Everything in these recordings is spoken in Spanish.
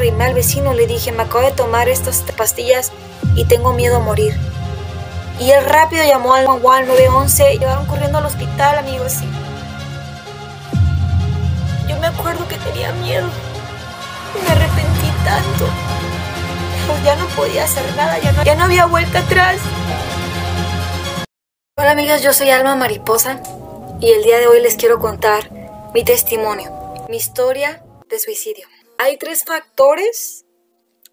arrimé al vecino, le dije, me acabo de tomar estas pastillas y tengo miedo a morir. Y él rápido llamó al 911, llevaron corriendo al hospital, amigos. Yo me acuerdo que tenía miedo, me arrepentí tanto, pues ya no podía hacer nada, ya no había vuelta atrás. Hola amigas, yo soy Alma Mariposa y el día de hoy les quiero contar mi testimonio, mi historia de suicidio. Hay 3 factores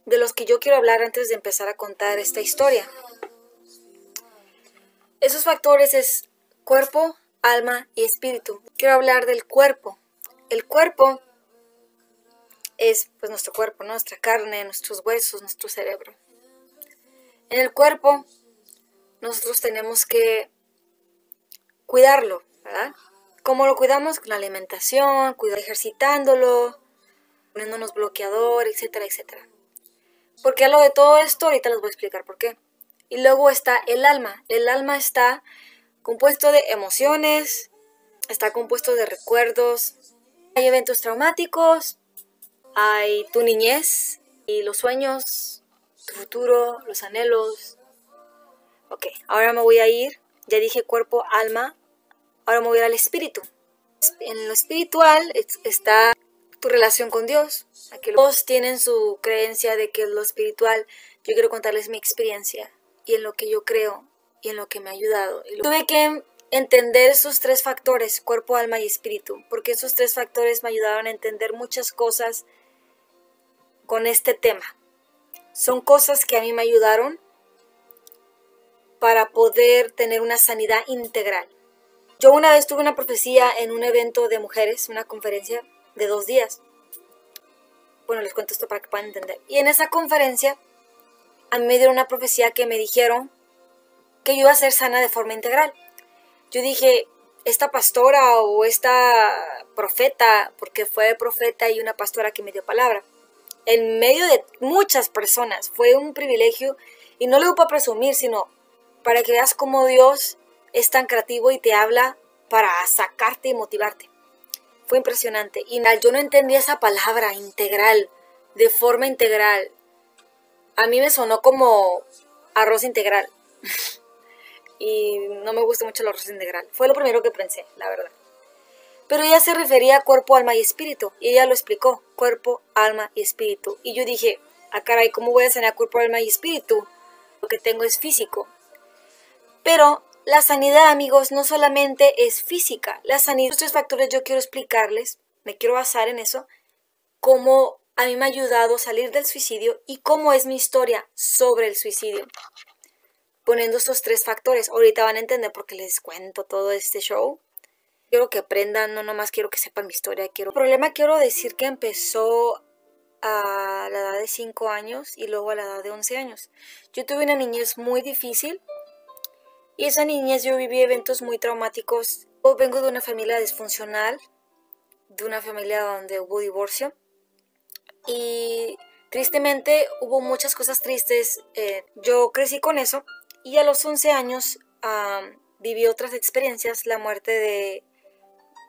de los que yo quiero hablar antes de empezar a contar esta historia. Esos factores es cuerpo, alma y espíritu. Quiero hablar del cuerpo. El cuerpo es pues nuestro cuerpo, ¿no? Nuestra carne, nuestros huesos, nuestro cerebro. En el cuerpo nosotros tenemos que cuidarlo, ¿verdad? ¿Cómo lo cuidamos? Con la alimentación, ejercitándolo, poniéndonos bloqueador, etcétera, etcétera. ¿Por qué hablo de todo esto? Ahorita les voy a explicar por qué. Y luego está el alma. El alma está compuesto de emociones, está compuesto de recuerdos. Hay eventos traumáticos, hay tu niñez y los sueños, tu futuro, los anhelos. Ok, ahora me voy a ir. Ya dije cuerpo, alma. Ahora me voy a ir al espíritu. En lo espiritual está tu relación con Dios. Aquí todos tienen su creencia de que es lo espiritual. Yo quiero contarles mi experiencia y en lo que yo creo y en lo que me ha ayudado. Tuve que entender esos 3 factores, cuerpo, alma y espíritu, porque esos 3 factores me ayudaron a entender muchas cosas con este tema. Son cosas que a mí me ayudaron para poder tener una sanidad integral. Yo una vez tuve una profecía en un evento de mujeres, una conferencia de 2 días. Bueno, les cuento esto para que puedan entender. Y en esa conferencia, a mí me dieron una profecía que me dijeron que yo iba a ser sana de forma integral. Yo dije, esta pastora o esta profeta, porque fue profeta y una pastora que me dio palabra, en medio de muchas personas, fue un privilegio, y no lo digo para presumir, sino para que veas cómo Dios es tan creativo y te habla para sacarte y motivarte. Fue impresionante. Y yo no entendía esa palabra integral, de forma integral. A mí me sonó como arroz integral. Y no me gusta mucho el arroz integral. Fue lo primero que pensé, la verdad. Pero ella se refería a cuerpo, alma y espíritu. Y ella lo explicó, cuerpo, alma y espíritu. Y yo dije, caray, ¿cómo voy a sanar cuerpo, alma y espíritu? Lo que tengo es físico. Pero la sanidad, amigos, no solamente es física. La sanidad, los 3 factores yo quiero explicarles, me quiero basar en eso, cómo a mí me ha ayudado a salir del suicidio y cómo es mi historia sobre el suicidio. Poniendo estos 3 factores, ahorita van a entender por qué les cuento todo este show. Quiero que aprendan, no nomás quiero que sepan mi historia. El problema quiero decir que empezó a la edad de 5 años y luego a la edad de 11 años. Yo tuve una niñez muy difícil. Y esa niñez yo viví eventos muy traumáticos. Yo vengo de una familia disfuncional, de una familia donde hubo divorcio. Y tristemente hubo muchas cosas tristes. Yo crecí con eso. Y a los 11 años viví otras experiencias. La muerte de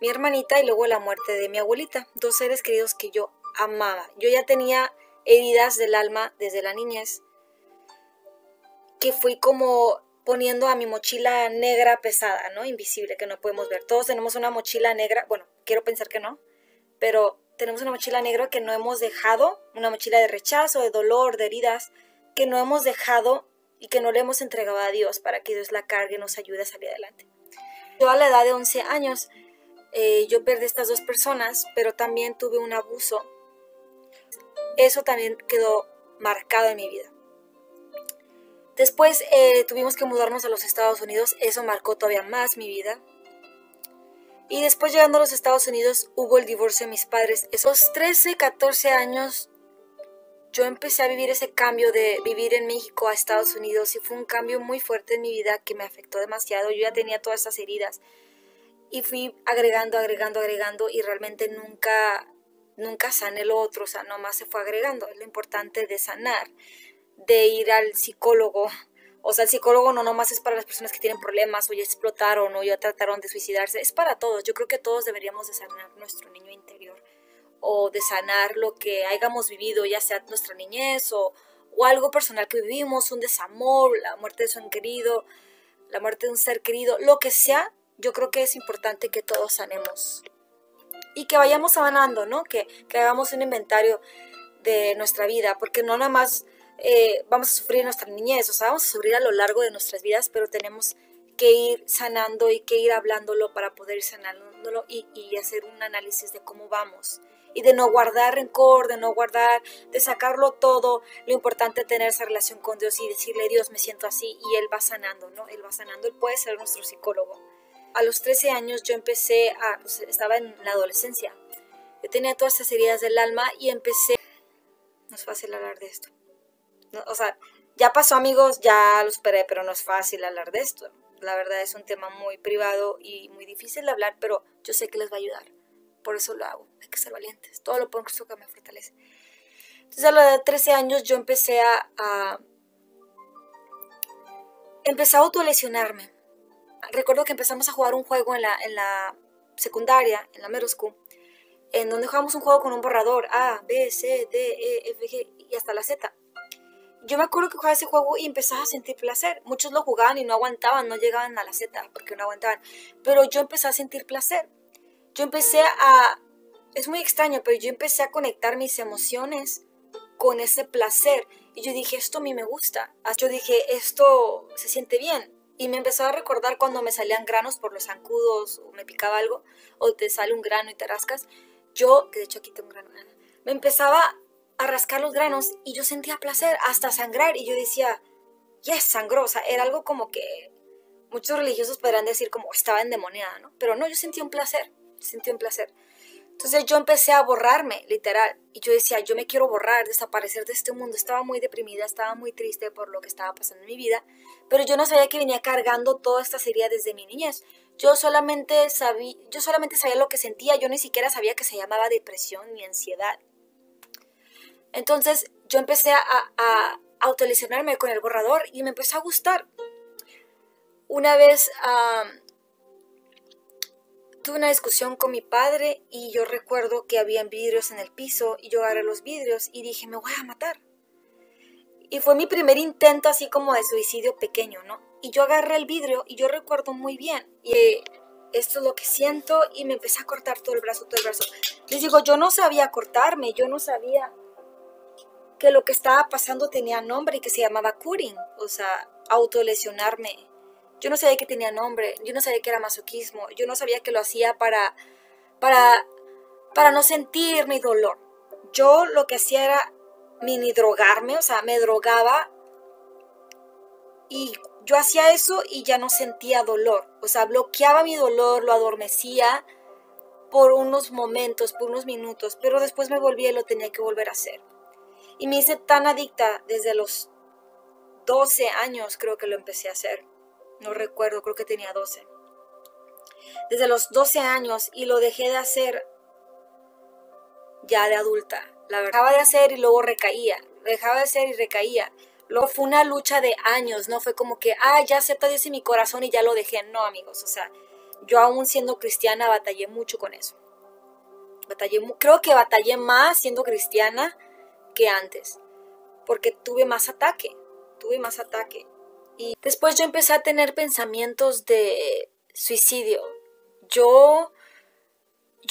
mi hermanita y luego la muerte de mi abuelita. 2 seres queridos que yo amaba. Yo ya tenía heridas del alma desde la niñez. Que fui como poniendo a mi mochila negra pesada, ¿no? Invisible, que no podemos ver. Todos tenemos una mochila negra, bueno, quiero pensar que no, pero tenemos una mochila negra que no hemos dejado, una mochila de rechazo, de dolor, de heridas, que no hemos dejado y que no le hemos entregado a Dios para que Dios la cargue y nos ayude a salir adelante. Yo a la edad de 11 años, yo perdí estas 2 personas, pero también tuve un abuso. Eso también quedó marcado en mi vida. Después tuvimos que mudarnos a los Estados Unidos, eso marcó todavía más mi vida. Y después llegando a los Estados Unidos hubo el divorcio de mis padres. Esos 13, 14 años yo empecé a vivir ese cambio de vivir en México a Estados Unidos y fue un cambio muy fuerte en mi vida que me afectó demasiado. Yo ya tenía todas esas heridas y fui agregando y realmente nunca sané lo otro, o sea, nomás se fue agregando. Es lo importante de sanar, de ir al psicólogo. O sea, el psicólogo no nomás es para las personas que tienen problemas o ya explotaron o ya trataron de suicidarse, es para todos. Yo creo que todos deberíamos de sanar nuestro niño interior o de sanar lo que hayamos vivido, ya sea nuestra niñez o algo personal que vivimos, un desamor, la muerte de un querido, la muerte de un ser querido, lo que sea. Yo creo que es importante que todos sanemos y que vayamos sanando, ¿no? Que hagamos un inventario de nuestra vida, porque no nada más vamos a sufrir en nuestra niñez, o sea, vamos a sufrir a lo largo de nuestras vidas, pero tenemos que ir sanando y que ir hablándolo para poder ir sanándolo y hacer un análisis de cómo vamos. Y de no guardar rencor, de no guardar, de sacarlo todo. Lo importante es tener esa relación con Dios y decirle, Dios, me siento así, y Él va sanando, ¿no? Él va sanando, Él puede ser nuestro psicólogo. A los 13 años yo empecé pues, estaba en la adolescencia. Yo tenía todas esas heridas del alma y empecé. No es fácil hablar de esto. No, o sea, ya pasó, amigos, ya lo superé, pero no es fácil hablar de esto. La verdad es un tema muy privado y muy difícil de hablar, pero yo sé que les va a ayudar. Por eso lo hago. Hay que ser valientes. Todo lo puedo en Cristo que me fortalece. Entonces a la edad de 13 años yo empecé empecé a autolesionarme. Recuerdo que empezamos a jugar un juego en la secundaria, en la middle school, en donde jugamos un juego con un borrador A, B, C, D, E, F, G y hasta la Z. Yo me acuerdo que jugaba ese juego y empezaba a sentir placer. Muchos lo jugaban y no aguantaban, no llegaban a la Z porque no aguantaban. Pero yo empecé a sentir placer. Yo empecé es muy extraño, pero yo empecé a conectar mis emociones con ese placer. Y yo dije, esto a mí me gusta. Yo dije, esto se siente bien. Y me empezó a recordar cuando me salían granos por los zancudos o me picaba algo, o te sale un grano y te rascas. Yo, que de hecho aquí tengo un grano, me empezaba a rascar los granos y yo sentía placer, hasta sangrar. Y yo decía, yes, sangró. O sea, era algo como que muchos religiosos podrán decir como estaba endemoniada, ¿no? Pero no, yo sentía un placer, sentí un placer. Entonces yo empecé a borrarme, literal, y yo decía, yo me quiero borrar, desaparecer de este mundo. Estaba muy deprimida, estaba muy triste por lo que estaba pasando en mi vida, pero yo no sabía que venía cargando toda esta serie desde mi niñez. Yo solamente sabía lo que sentía, yo ni siquiera sabía que se llamaba depresión ni ansiedad. Entonces yo empecé a autolesionarme con el borrador y me empezó a gustar. Una vez tuve una discusión con mi padre y yo recuerdo que habían vidrios en el piso y yo agarré los vidrios y dije, me voy a matar. Y fue mi primer intento así como de suicidio pequeño, ¿no? Y yo agarré el vidrio y yo recuerdo muy bien. Y esto es lo que siento y me empecé a cortar todo el brazo, todo el brazo. Les digo, yo no sabía cortarme, yo no sabía que lo que estaba pasando tenía nombre y que se llamaba cutting, o sea, autolesionarme. Yo no sabía que tenía nombre, yo no sabía que era masoquismo, yo no sabía que lo hacía para no sentir mi dolor. Yo lo que hacía era mini drogarme, o sea, me drogaba y yo hacía eso y ya no sentía dolor. O sea, bloqueaba mi dolor, lo adormecía por unos momentos, por unos minutos, pero después me volvía y lo tenía que volver a hacer. Y me hice tan adicta desde los 12 años, creo que lo empecé a hacer. No recuerdo, creo que tenía 12. Desde los 12 años y lo dejé de hacer ya de adulta. La dejaba de hacer y luego recaía. Dejaba de hacer y recaía. Luego fue una lucha de años, no fue como que, ya acepto a Dios en mi corazón y ya lo dejé. No, amigos, o sea, yo aún siendo cristiana batallé mucho con eso. Creo que batallé más siendo cristiana que antes, porque tuve más ataque. Y después yo empecé a tener pensamientos de suicidio. Yo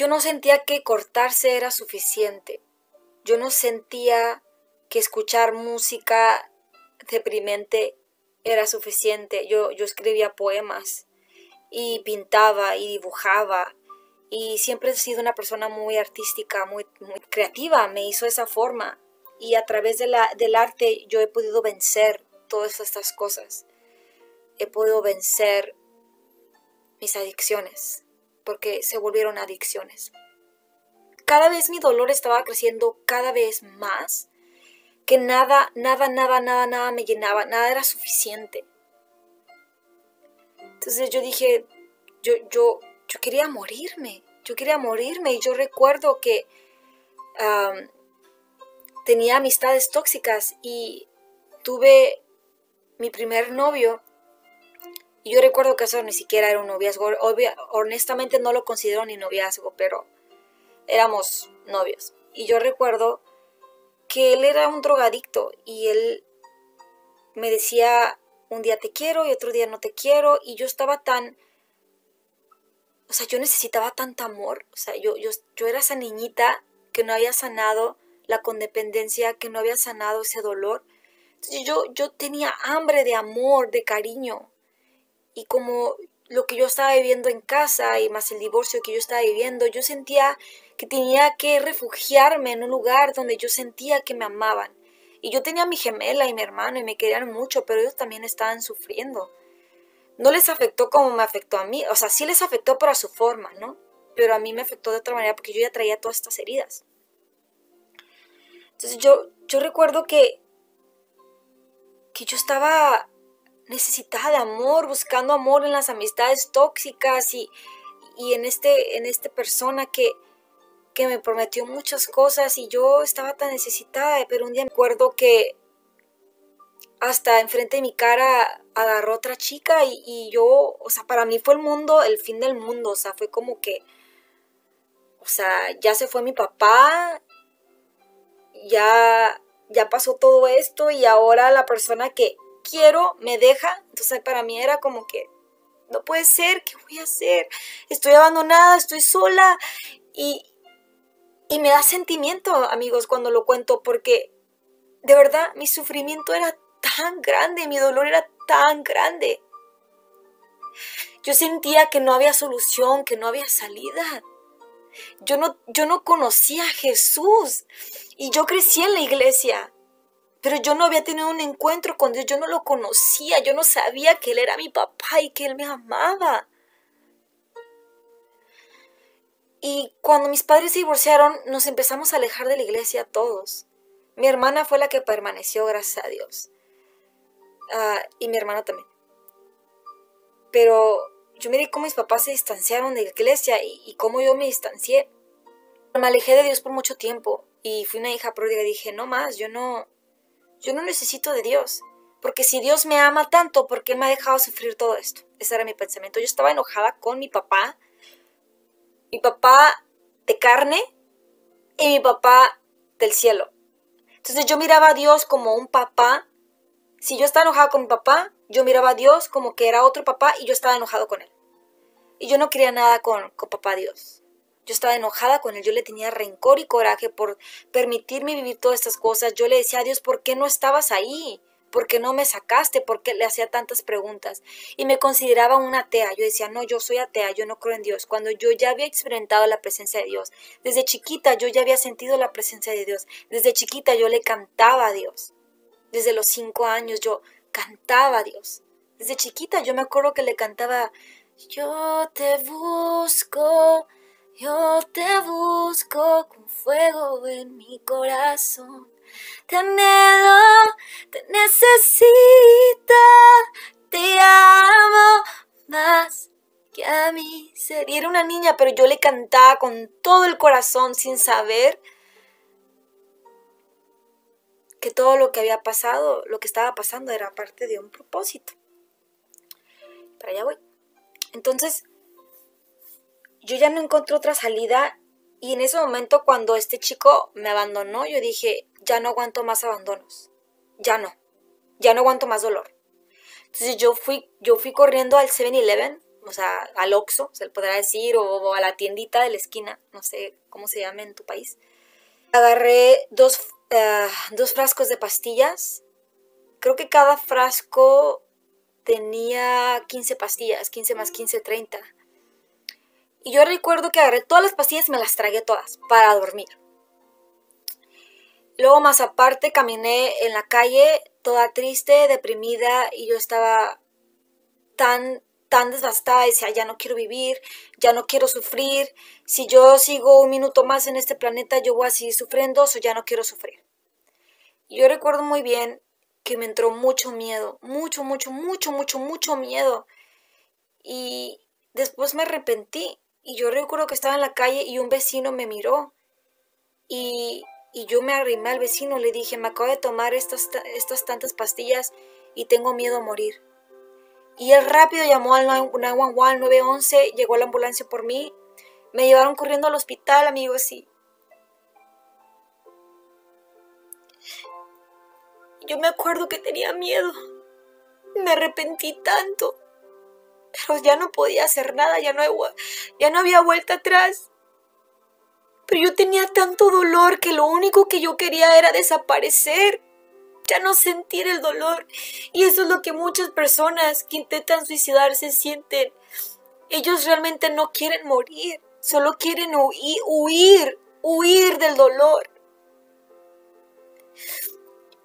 no sentía que cortarse era suficiente. Yo no sentía que escuchar música deprimente era suficiente. Yo escribía poemas y pintaba y dibujaba. Y siempre he sido una persona muy artística, muy creativa. Me hizo esa forma. Y a través del arte yo he podido vencer todas estas cosas. He podido vencer mis adicciones, porque se volvieron adicciones. Cada vez mi dolor estaba creciendo cada vez más, que nada me llenaba, nada era suficiente. Entonces yo dije, yo quería morirme, y yo recuerdo que tenía amistades tóxicas y tuve mi primer novio. Y yo recuerdo que eso ni siquiera era un noviazgo. Honestamente no lo considero ni noviazgo, pero éramos novios. Y yo recuerdo que él era un drogadicto y él me decía un día te quiero y otro día no te quiero, y yo estaba tan, o sea, yo necesitaba tanto amor, o sea, yo era esa niñita que no había sanado la codependencia, que no había sanado ese dolor. Entonces yo tenía hambre de amor, de cariño, y como lo que yo estaba viviendo en casa y más el divorcio que yo estaba viviendo, yo sentía que tenía que refugiarme en un lugar donde yo sentía que me amaban. Y yo tenía a mi gemela y mi hermano y me querían mucho, pero ellos también estaban sufriendo. No les afectó como me afectó a mí, o sea, sí les afectó pero a su forma, ¿no? Pero a mí me afectó de otra manera porque yo ya traía todas estas heridas. Entonces yo recuerdo que yo estaba necesitada de amor, buscando amor en las amistades tóxicas y en este persona que me prometió muchas cosas y yo estaba tan necesitada, pero un día me acuerdo que hasta enfrente de mi cara agarró otra chica y yo, o sea, para mí fue el mundo, el fin del mundo, o sea, fue como que, o sea, ya se fue mi papá, ya pasó todo esto y ahora la persona que quiero me deja. Entonces para mí era como que no puede ser, ¿qué voy a hacer? Estoy abandonada, estoy sola y me da sentimiento, amigos, cuando lo cuento, porque de verdad mi sufrimiento era tan grande, mi dolor era tan grande. Yo sentía que no había solución, que no había salida. Yo no conocía a Jesús y yo crecí en la iglesia, pero yo no había tenido un encuentro con Dios, yo no lo conocía, yo no sabía que Él era mi papá y que Él me amaba. Y cuando mis padres se divorciaron, nos empezamos a alejar de la iglesia todos. Mi hermana fue la que permaneció, gracias a Dios. Y mi hermano también. Pero yo miré cómo mis papás se distanciaron de la iglesia y cómo yo me distancié. Me alejé de Dios por mucho tiempo y fui una hija pródiga y dije, no más, yo no necesito de Dios. Porque si Dios me ama tanto, ¿por qué me ha dejado sufrir todo esto? Ese era mi pensamiento. Yo estaba enojada con mi papá de carne y mi papá del cielo. Entonces yo miraba a Dios como un papá. Si yo estaba enojada con mi papá, yo miraba a Dios como que era otro papá y yo estaba enojado con él. Y yo no quería nada con papá Dios. Yo estaba enojada con él, yo le tenía rencor y coraje por permitirme vivir todas estas cosas. Yo le decía a Dios, ¿por qué no estabas ahí? ¿Por qué no me sacaste? ¿Por qué le hacía tantas preguntas? Y me consideraba una atea. Yo decía, no, yo soy atea, yo no creo en Dios. Cuando yo ya había experimentado la presencia de Dios. Desde chiquita yo ya había sentido la presencia de Dios. Desde chiquita yo le cantaba a Dios. Desde los 5 años yo cantaba a Dios. Desde chiquita yo me acuerdo que le cantaba, yo te busco con fuego en mi corazón. Te anhelo, te necesito, te amo más que a mí. Y era una niña, pero yo le cantaba con todo el corazón sin saber que todo lo que había pasado, lo que estaba pasando era parte de un propósito. Para allá voy. Entonces, yo ya no encontré otra salida y en ese momento cuando este chico me abandonó, yo dije, ya no aguanto más abandonos. Ya no aguanto más dolor. Entonces yo fui corriendo al 7-Eleven, o sea, al Oxxo, se le podrá decir, o a la tiendita de la esquina, no sé cómo se llama en tu país. Agarré dos frascos de pastillas. Creo que cada frasco tenía 15 pastillas, 15 más 15, 30. Y yo recuerdo que agarré todas las pastillas y me las tragué todas para dormir. Luego más aparte caminé en la calle toda triste, deprimida y yo estaba tan devastada. Decía, ya no quiero vivir, ya no quiero sufrir. Si yo sigo un minuto más en este planeta yo voy a seguir sufriendo, o ya no quiero sufrir. Y yo recuerdo muy bien que me entró mucho miedo, mucho miedo. Y después me arrepentí. Y yo recuerdo que estaba en la calle y un vecino me miró. Y yo me arrimé al vecino, le dije, me acabo de tomar estas tantas pastillas y tengo miedo a morir. Y él rápido llamó al 911, llegó la ambulancia por mí, Me llevaron corriendo al hospital, amigos, y yo me acuerdo que tenía miedo. Me arrepentí tanto, pero ya no podía hacer nada, ya no había vuelta atrás. Pero yo tenía tanto dolor que lo único que yo quería era desaparecer, ya no sentir el dolor. Y eso es lo que muchas personas que intentan suicidarse sienten. Ellos realmente no quieren morir, solo quieren huir del dolor.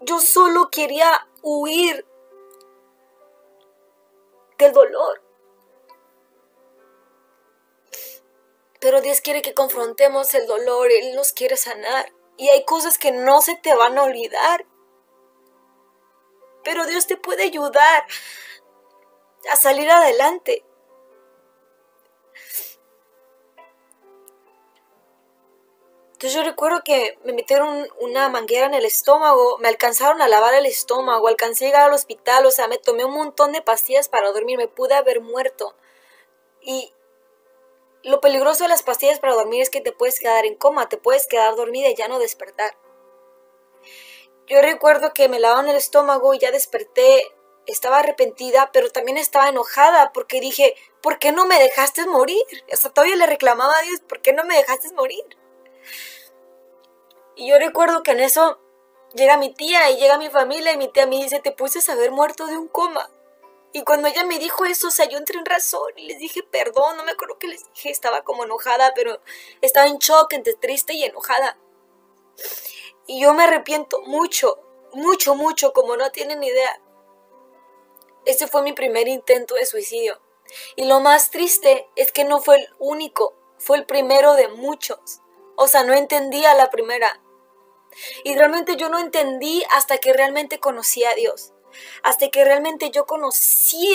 Yo solo quería huir del dolor. Pero Dios quiere que confrontemos el dolor, Él nos quiere sanar. Y hay cosas que no se te van a olvidar. Pero Dios te puede ayudar a salir adelante. Entonces yo recuerdo que me metieron una manguera en el estómago, me alcanzaron a lavar el estómago, alcancé a llegar al hospital, o sea, me tomé un montón de pastillas para dormir, me pude haber muerto. Y lo peligroso de las pastillas para dormir es que te puedes quedar en coma, te puedes quedar dormida y ya no despertar. Yo recuerdo que me lavaron el estómago y ya desperté, estaba arrepentida, pero también estaba enojada porque dije, ¿por qué no me dejaste morir? O sea, todavía le reclamaba a Dios, ¿por qué no me dejaste morir? Y yo recuerdo que en eso llega mi tía y llega mi familia y mi tía me dice, te pudiste haber muerto de un coma. Y cuando ella me dijo eso, o sea, yo entré en razón y les dije perdón, no me acuerdo qué les dije, estaba como enojada, pero estaba en shock, entre triste y enojada. Y yo me arrepiento mucho, mucho, mucho, como no tienen idea. Ese fue mi primer intento de suicidio. Y lo más triste es que no fue el único, fue el primero de muchos. O sea, no entendía la primera. Y realmente yo no entendí hasta que realmente conocí a Dios. Hasta que realmente yo conocí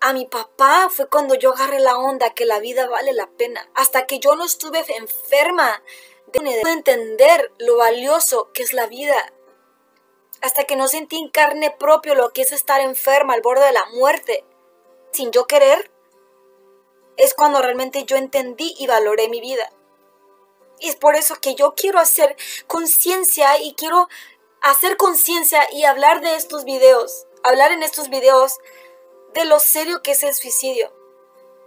a mi papá fue cuando yo agarré la onda que la vida vale la pena. Hasta que yo no estuve enferma de entender lo valioso que es la vida. Hasta que no sentí en carne propia lo que es estar enferma al borde de la muerte, sin yo querer, es cuando realmente yo entendí y valoré mi vida. Y es por eso que yo quiero hacer conciencia y quiero hacer conciencia y hablar de estos videos, hablar en estos videos de lo serio que es el suicidio.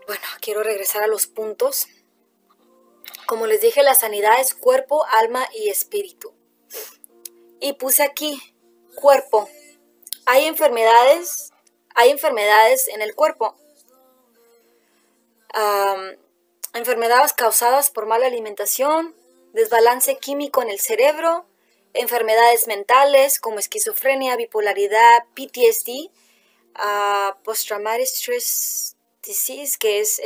Bueno, quiero regresar a los puntos. Como les dije, la sanidad es cuerpo, alma y espíritu. Y puse aquí, cuerpo. Hay enfermedades en el cuerpo. Enfermedades causadas por mala alimentación, desbalance químico en el cerebro, enfermedades mentales como esquizofrenia, bipolaridad, PTSD, Post-Traumatic Stress Disease, que es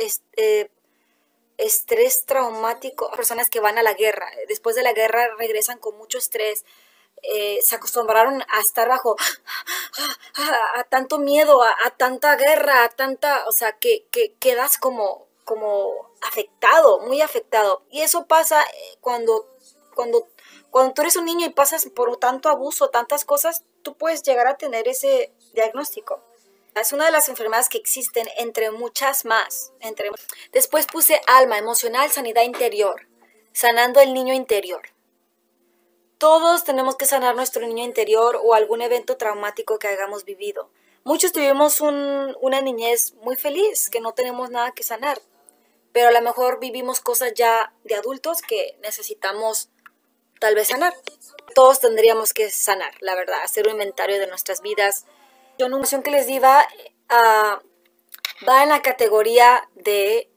estrés traumático, personas que van a la guerra, después de la guerra regresan con mucho estrés, se acostumbraron a estar bajo a tanto miedo, a tanta guerra, a tanta, o sea, que quedas como afectado, muy afectado. Y eso pasa cuando tú eres un niño y pasas por tanto abuso, tantas cosas, tú puedes llegar a tener ese diagnóstico. Es una de las enfermedades que existen entre muchas más. Después puse alma, emocional, sanidad interior, sanando el niño interior. Todos tenemos que sanar nuestro niño interior o algún evento traumático que hayamos vivido. Muchos tuvimos una niñez muy feliz, que no tenemos nada que sanar, pero a lo mejor vivimos cosas ya de adultos que necesitamos tal vez sanar. Todos tendríamos que sanar, la verdad, hacer un inventario de nuestras vidas. Yo en una ocasión que les di va en la categoría del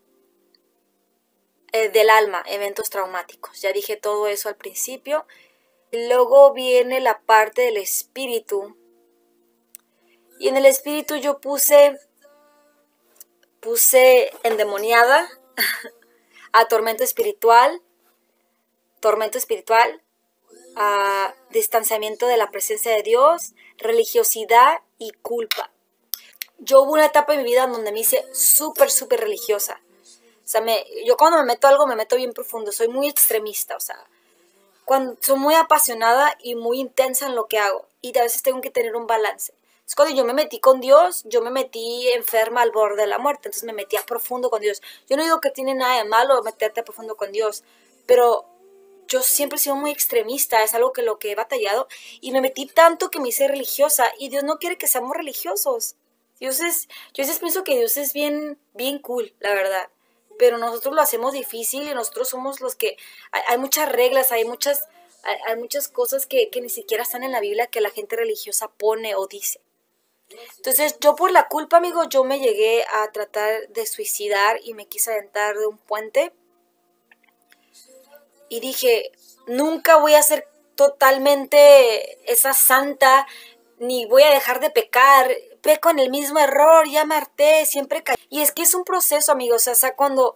alma, eventos traumáticos. Ya dije todo eso al principio. Luego viene la parte del espíritu. Y en el espíritu yo puse endemoniada, a tormento espiritual, distanciamiento de la presencia de Dios, religiosidad y culpa. Yo hubo una etapa en mi vida donde me hice súper religiosa. O sea, yo cuando me meto a algo me meto bien profundo, soy muy extremista, o sea, soy muy apasionada y muy intensa en lo que hago y a veces tengo que tener un balance. Es cuando yo me metí con Dios, yo me metí enferma al borde de la muerte, entonces me metí a profundo con Dios. Yo no digo que tiene nada de malo meterte a profundo con Dios, pero yo siempre he sido muy extremista, es algo que lo que he batallado, y me metí tanto que me hice religiosa, y Dios no quiere que seamos religiosos. Yo a veces pienso que Dios es bien, bien cool, la verdad, pero nosotros lo hacemos difícil y nosotros somos los que, hay muchas reglas, hay muchas cosas que ni siquiera están en la Biblia que la gente religiosa pone o dice. Entonces yo por la culpa, amigo, yo me llegué a tratar de suicidar y me quise aventar de un puente. Y dije, nunca voy a ser totalmente esa santa, ni voy a dejar de pecar. Peco en el mismo error, ya me harté, siempre caí. Y es que es un proceso, amigos. O sea, cuando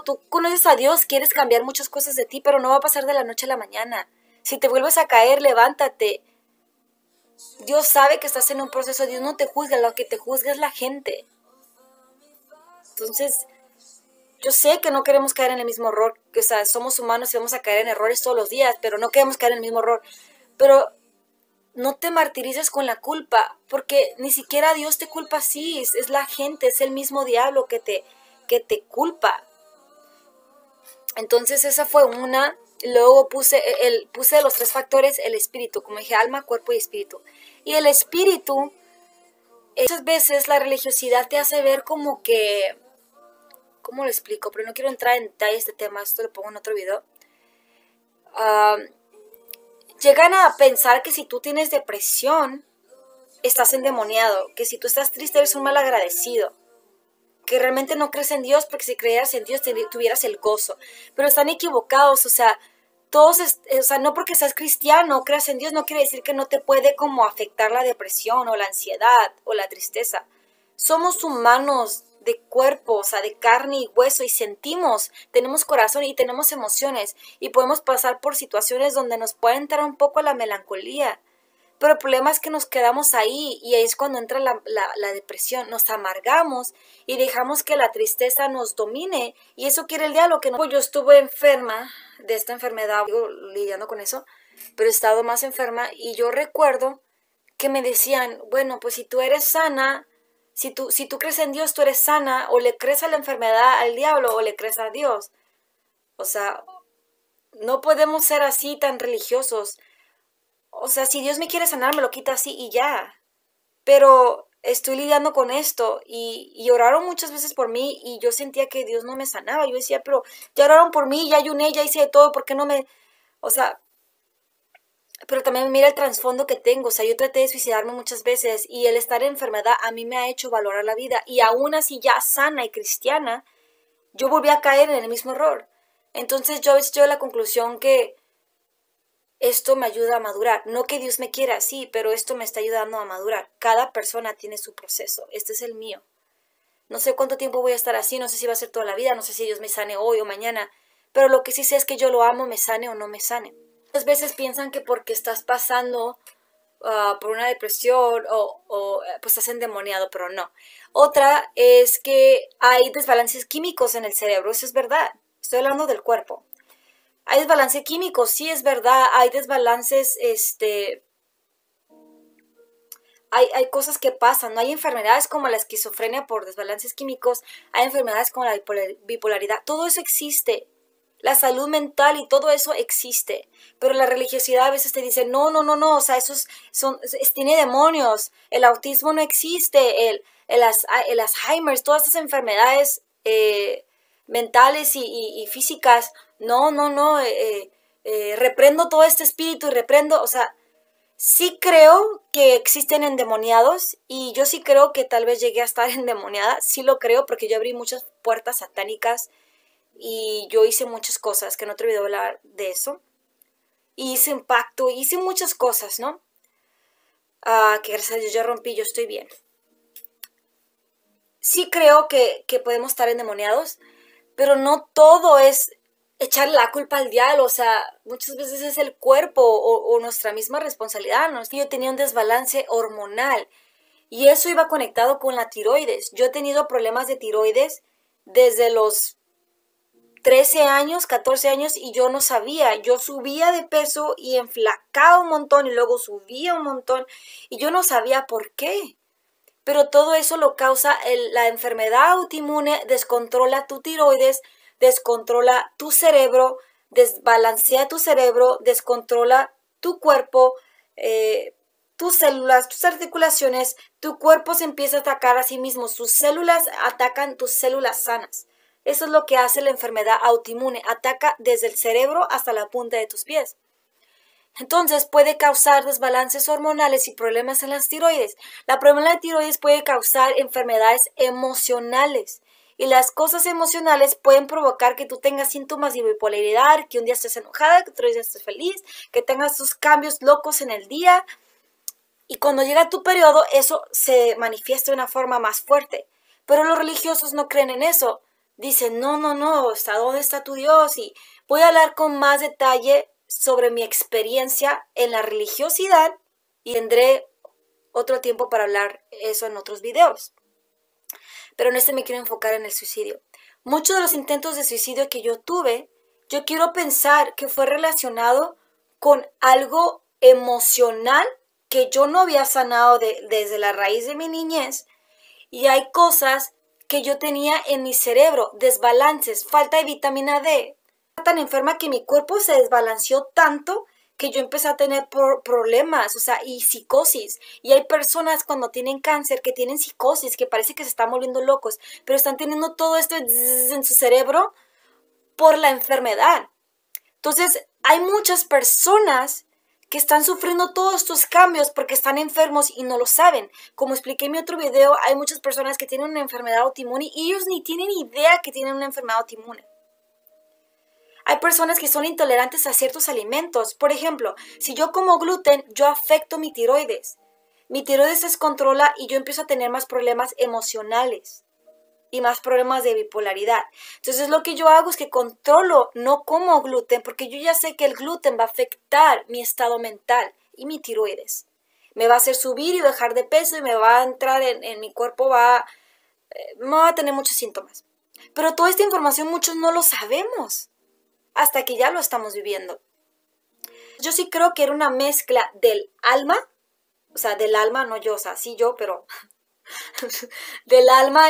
tú conoces a Dios, quieres cambiar muchas cosas de ti, pero no va a pasar de la noche a la mañana. Si te vuelves a caer, levántate. Dios sabe que estás en un proceso, Dios no te juzga, lo que te juzga es la gente. Entonces, yo sé que no queremos caer en el mismo error, que, o sea, somos humanos y vamos a caer en errores todos los días, pero no queremos caer en el mismo error. Pero no te martirices con la culpa, porque ni siquiera Dios te culpa así, es la gente, es el mismo diablo que te culpa. Entonces esa fue una. Luego puse de los 3 factores el espíritu, como dije, alma, cuerpo y espíritu. Y el espíritu, muchas veces la religiosidad te hace ver como que, ¿cómo lo explico? Pero no quiero entrar en detalle este tema, esto lo pongo en otro video. Llegan a pensar que si tú tienes depresión, estás endemoniado, que si tú estás triste eres un mal agradecido, que realmente no crees en Dios, porque si creyeras en Dios tuvieras el gozo. Pero están equivocados, o sea, no porque seas cristiano o creas en Dios no quiere decir que no te puede como afectar la depresión o la ansiedad o la tristeza. Somos humanos de cuerpo, o sea, de carne y hueso, y sentimos, tenemos corazón y tenemos emociones, y podemos pasar por situaciones donde nos puede entrar un poco la melancolía. Pero el problema es que nos quedamos ahí, y ahí es cuando entra la depresión. Nos amargamos y dejamos que la tristeza nos domine, y eso quiere el diablo. Yo estuve enferma de esta enfermedad, lidiando con eso, pero he estado más enferma, y yo recuerdo que me decían, bueno, pues si tú eres sana, si tú crees en Dios, tú eres sana, o le crees a la enfermedad al diablo o le crees a Dios. O sea, no podemos ser así tan religiosos. O sea, si Dios me quiere sanar, me lo quita así y ya. Pero estoy lidiando con esto, y oraron muchas veces por mí, y yo sentía que Dios no me sanaba. Yo decía, pero ya oraron por mí, ya ayuné, ya hice de todo, ¿por qué no me...? O sea, pero también mira el trasfondo que tengo. O sea, yo traté de suicidarme muchas veces, y el estar en enfermedad a mí me ha hecho valorar la vida. Y aún así, ya sana y cristiana, yo volví a caer en el mismo error. Entonces yo a veces llego a la conclusión que esto me ayuda a madurar. No que Dios me quiera así, pero esto me está ayudando a madurar. Cada persona tiene su proceso. Este es el mío. No sé cuánto tiempo voy a estar así, no sé si va a ser toda la vida, no sé si Dios me sane hoy o mañana, pero lo que sí sé es que yo lo amo, me sane o no me sane. Muchas veces piensan que porque estás pasando por una depresión pues estás endemoniado, pero no. Otra es que hay desbalances químicos en el cerebro, eso es verdad. Estoy hablando del cuerpo. Hay desbalance químico, sí es verdad, hay desbalances, hay cosas que pasan, no hay enfermedades como la esquizofrenia por desbalances químicos, hay enfermedades como la bipolaridad, todo eso existe, la salud mental y todo eso existe, pero la religiosidad a veces te dice, no, o sea, tiene demonios, el autismo no existe, el Alzheimer, todas estas enfermedades mentales y físicas, no, reprendo todo este espíritu y reprendo, o sea, sí creo que existen endemoniados, y yo sí creo que tal vez llegué a estar endemoniada, sí lo creo porque yo abrí muchas puertas satánicas y yo hice muchas cosas, que no te olvidé hablar de eso, y hice un pacto, hice muchas cosas, ¿no? Que gracias a Dios ya rompí, yo estoy bien. Sí creo que podemos estar endemoniados, pero no todo es echarle la culpa al diablo. O sea, muchas veces es el cuerpo o nuestra misma responsabilidad, ¿no? Yo tenía un desbalance hormonal, y eso iba conectado con la tiroides. Yo he tenido problemas de tiroides desde los 13 años, 14 años y yo no sabía. Yo subía de peso y enflacaba un montón y luego subía un montón y yo no sabía por qué. Pero todo eso lo causa la enfermedad autoinmune, descontrola tu tiroides, descontrola tu cerebro, desbalancea tu cerebro, descontrola tu cuerpo, tus células, tus articulaciones, tu cuerpo se empieza a atacar a sí mismo, sus células atacan tus células sanas. Eso es lo que hace la enfermedad autoinmune, ataca desde el cerebro hasta la punta de tus pies. Entonces puede causar desbalances hormonales y problemas en las tiroides. La problema de tiroides puede causar enfermedades emocionales. Y las cosas emocionales pueden provocar que tú tengas síntomas de bipolaridad, que un día estés enojada, que otro día estés feliz, que tengas tus cambios locos en el día. Y cuando llega tu periodo, eso se manifiesta de una forma más fuerte. Pero los religiosos no creen en eso. Dicen, no, ¿hasta dónde está tu Dios? Y voy a hablar con más detalle sobre mi experiencia en la religiosidad y tendré otro tiempo para hablar eso en otros videos. Pero en este me quiero enfocar en el suicidio. Muchos de los intentos de suicidio que yo tuve, yo quiero pensar que fue relacionado con algo emocional que yo no había sanado desde la raíz de mi niñez. Y hay cosas que yo tenía en mi cerebro, desbalances, falta de vitamina D. Tan enferma que mi cuerpo se desbalanceó tanto que yo empecé a tener problemas, o sea, y psicosis. Y hay personas cuando tienen cáncer que tienen psicosis, que parece que se están volviendo locos, pero están teniendo todo esto en su cerebro por la enfermedad. Entonces, hay muchas personas que están sufriendo todos estos cambios porque están enfermos y no lo saben. Como expliqué en mi otro video, hay muchas personas que tienen una enfermedad autoinmune y ellos ni tienen idea que tienen una enfermedad autoinmune. Hay personas que son intolerantes a ciertos alimentos. Por ejemplo, si yo como gluten, yo afecto mi tiroides. Mi tiroides se descontrola y yo empiezo a tener más problemas emocionales y más problemas de bipolaridad. Entonces lo que yo hago es que controlo, no como gluten, porque yo ya sé que el gluten va a afectar mi estado mental y mi tiroides. Me va a hacer subir y bajar de peso y me va a entrar en mi cuerpo, va a tener muchos síntomas. Pero toda esta información muchos no lo sabemos hasta que ya lo estamos viviendo. Yo sí creo que era una mezcla del alma, o sea, del alma, no yo, o sea, sí yo, pero del alma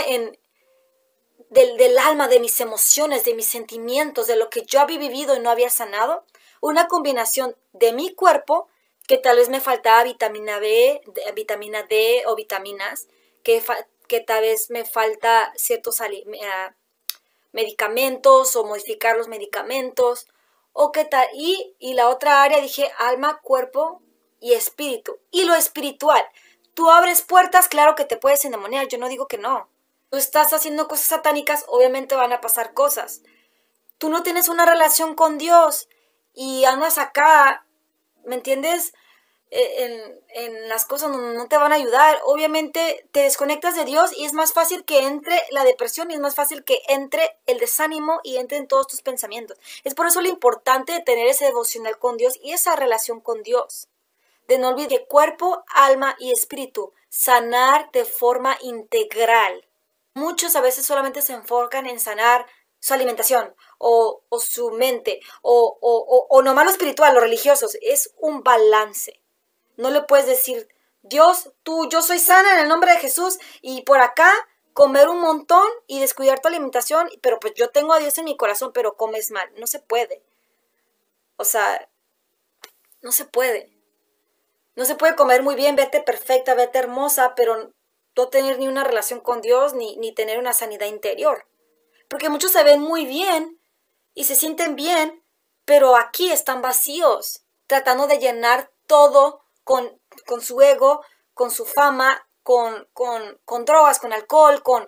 del alma, de mis emociones, de mis sentimientos, de lo que yo había vivido y no había sanado, una combinación de mi cuerpo, que tal vez me faltaba vitamina B, vitamina D o vitaminas, que tal vez me falta ciertos medicamentos o modificar los medicamentos, o qué tal, y la otra área dije alma, cuerpo y espíritu, y lo espiritual. Tú abres puertas, claro que te puedes endemoniar, yo no digo que no. Tú estás haciendo cosas satánicas, obviamente van a pasar cosas. Tú no tienes una relación con Dios y andas acá, ¿me entiendes? En las cosas no te van a ayudar. Obviamente te desconectas de Dios y es más fácil que entre la depresión y es más fácil que entre el desánimo y entre en todos tus pensamientos. Es por eso lo importante de tener ese devocional con Dios y esa relación con Dios. De no olvidar cuerpo, alma y espíritu. Sanar de forma integral. Muchos a veces solamente se enfocan en sanar su alimentación o su mente o nomás lo espiritual, los religiosos. Es un balance. No le puedes decir, Dios, yo soy sana en el nombre de Jesús y por acá comer un montón y descuidar tu alimentación, pero pues yo tengo a Dios en mi corazón, pero comes mal. No se puede. O sea, no se puede. No se puede comer muy bien, verte perfecta, verte hermosa, pero no tener ni una relación con Dios ni tener una sanidad interior. Porque muchos se ven muy bien y se sienten bien, pero aquí están vacíos, tratando de llenar todo con su ego, con su fama, con drogas, con alcohol, con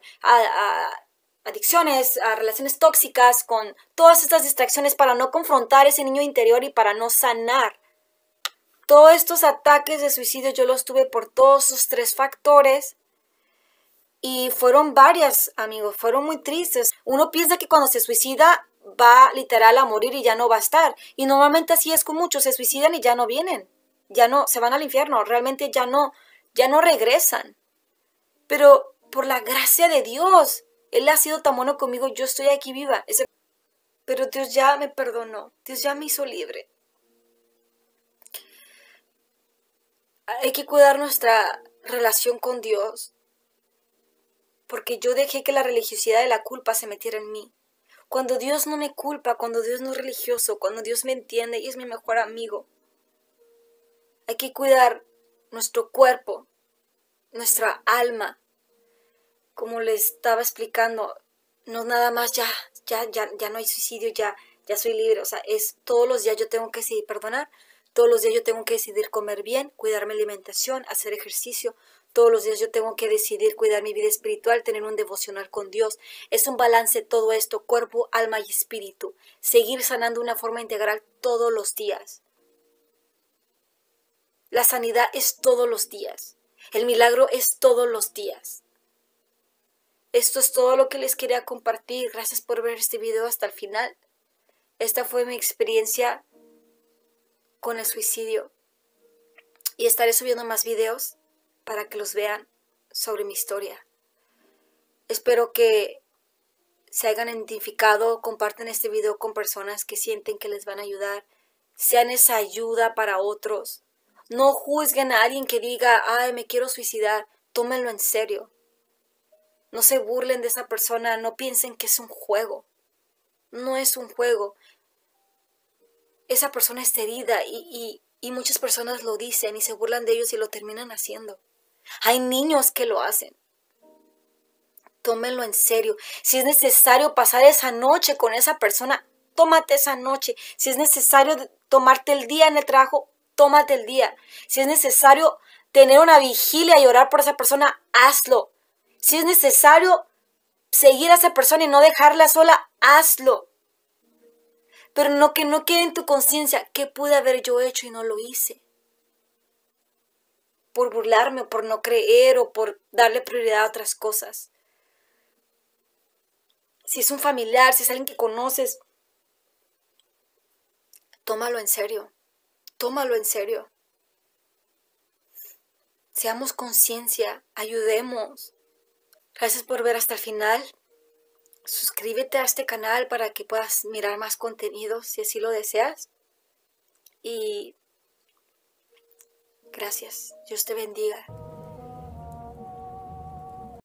adicciones, a relaciones tóxicas, con todas estas distracciones para no confrontar ese niño interior y para no sanar. Todos estos ataques de suicidio yo los tuve por todos esos 3 factores. Y fueron varias, amigos, fueron muy tristes. Uno piensa que cuando se suicida va literal a morir y ya no va a estar. Y normalmente así es con muchos, se suicidan y ya no vienen. Ya no, se van al infierno, realmente ya no regresan. Pero por la gracia de Dios, Él ha sido tan bueno conmigo, yo estoy aquí viva. pero Dios ya me perdonó, Dios ya me hizo libre. Hay que cuidar nuestra relación con Dios, porque yo dejé que la religiosidad de la culpa se metiera en mí. Cuando Dios no me culpa, cuando Dios no es religioso, cuando Dios me entiende y es mi mejor amigo. Hay que cuidar nuestro cuerpo, nuestra alma. Como les estaba explicando, no nada más ya no hay suicidio, ya soy libre. O sea, es todos los días yo tengo que decidir perdonar, todos los días yo tengo que decidir comer bien, cuidar mi alimentación, hacer ejercicio. Todos los días yo tengo que decidir cuidar mi vida espiritual, tener un devocional con Dios. Es un balance todo esto, cuerpo, alma y espíritu. Seguir sanando de una forma integral todos los días. La sanidad es todos los días. El milagro es todos los días. Esto es todo lo que les quería compartir. Gracias por ver este video hasta el final. Esta fue mi experiencia con el suicidio. Y estaré subiendo más videos para que los vean sobre mi historia. Espero que se hayan identificado, comparten este video con personas que sienten que les van a ayudar. Sean esa ayuda para otros. No juzguen a alguien que diga, ay, me quiero suicidar. Tómenlo en serio. No se burlen de esa persona, no piensen que es un juego. No es un juego. Esa persona está herida y muchas personas lo dicen y se burlan de ellos y lo terminan haciendo. Hay niños que lo hacen. Tómenlo en serio. Si es necesario pasar esa noche con esa persona, tómate esa noche. Si es necesario tomarte el día en el trabajo, tómate el día. Si es necesario tener una vigilia y orar por esa persona, hazlo. Si es necesario seguir a esa persona y no dejarla sola, hazlo. Pero no que no quede en tu conciencia qué pude haber yo hecho y no lo hice. Por burlarme o por no creer o por darle prioridad a otras cosas. Si es un familiar, si es alguien que conoces, tómalo en serio. Tómalo en serio. Seamos conciencia, ayudemos. Gracias por ver hasta el final. Suscríbete a este canal para que puedas mirar más contenido si así lo deseas. Y gracias. Dios te bendiga.